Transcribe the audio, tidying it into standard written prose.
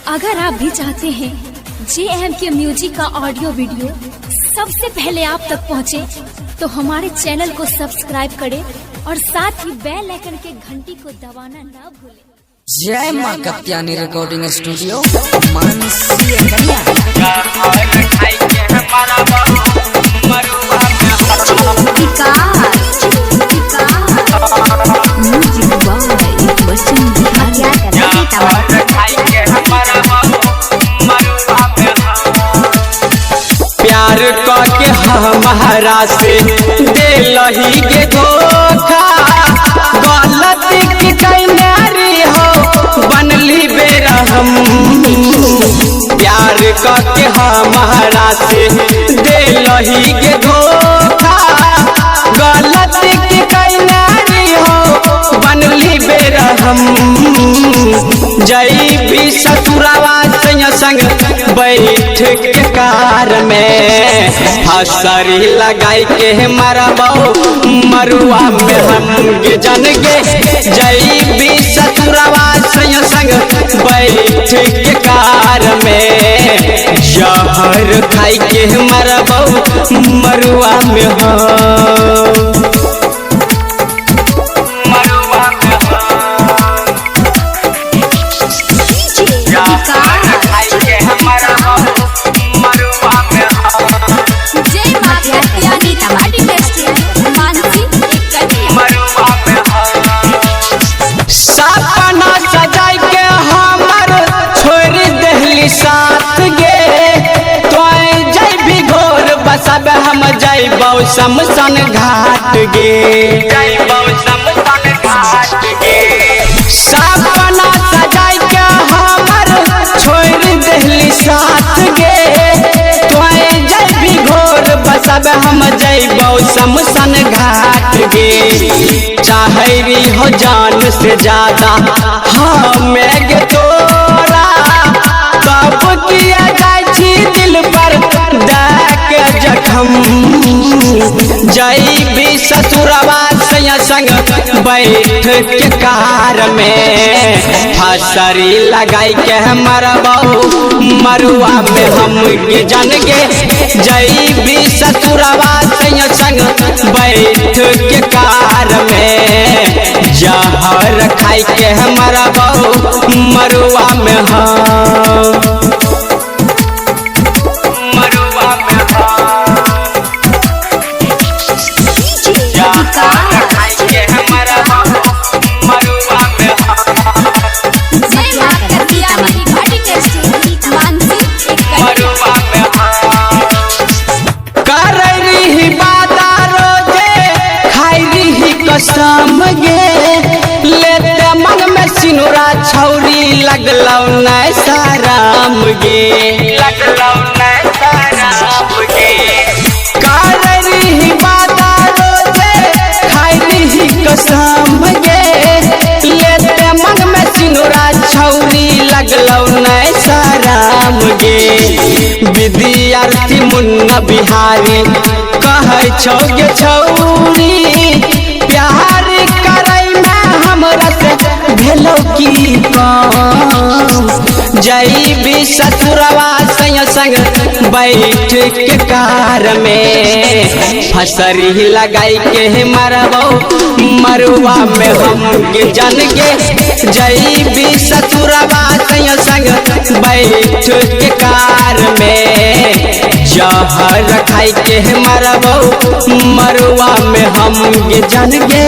अगर आप भी चाहते हैं JMK म्यूजिक का ऑडियो वीडियो सबसे पहले आप तक पहुंचे, तो हमारे चैनल को सब्सक्राइब करें और साथ ही बेल आइकन के घंटी को दबाना ना भूलें। जय मां कत्यानी रिकॉर्डिंग स्टूडियो मानसी कन्या। प्यार करके हमारा से दिलही के धोखा, गलती की कैनारी हो बनली बेरहम। प्यार करके हमारा से दिलही के धोखा, गलती की कैनारी हो बनली बेरहम। जई भी ससुरावा संग बैठ के कार में हसरी लगाई के मरबो मरुआ में हम जन गे। जई भी ससुरावा संग बैठ के कार में जहर खाई के मरबो मरुआ में हम। सपना सजाई के हमर छोड़ दहली साथ गे। तो जय भी घोर बसब हम जैबौ शमशान घाट गे। सपना सजाई के हमर छोड़ दहली साथ गे। तो जय भी घोर बसब हम जैबौ शमशान घाट गे। चाहरी हो जान से ज्यादा हमें गे तोरा, कब किया जाय छी दिल पर देख जखम। जई भी ससुरवा संग बैठ के कार में हसरी लगाई के मरबो मरुआ में हम जन गे। जई भी ससुरवा संग बैठ के कार में जहर खाई के मरबो मरुआ में हम। कसम गे लेते मन में सिनुरा छौरी लगलौ नै साराम गे। करही बाता रोजे खाइली कसम गे लेते मन में सिनुरा छौरी लगलौ नै साराम गे। विद्यार्थी मुन्ना बिहारी कहै छौ गे छौरी, प्यार करई में हमरा से भेलो की काम। जई भी ससुरवा संग बैठ के कार में हसरी लगाई के मरबो मरुआ में हम जन गे। जई भी ससुरवा संग बैठ के कार में जहर खाई के मरबो मरुआ में हम जन गे।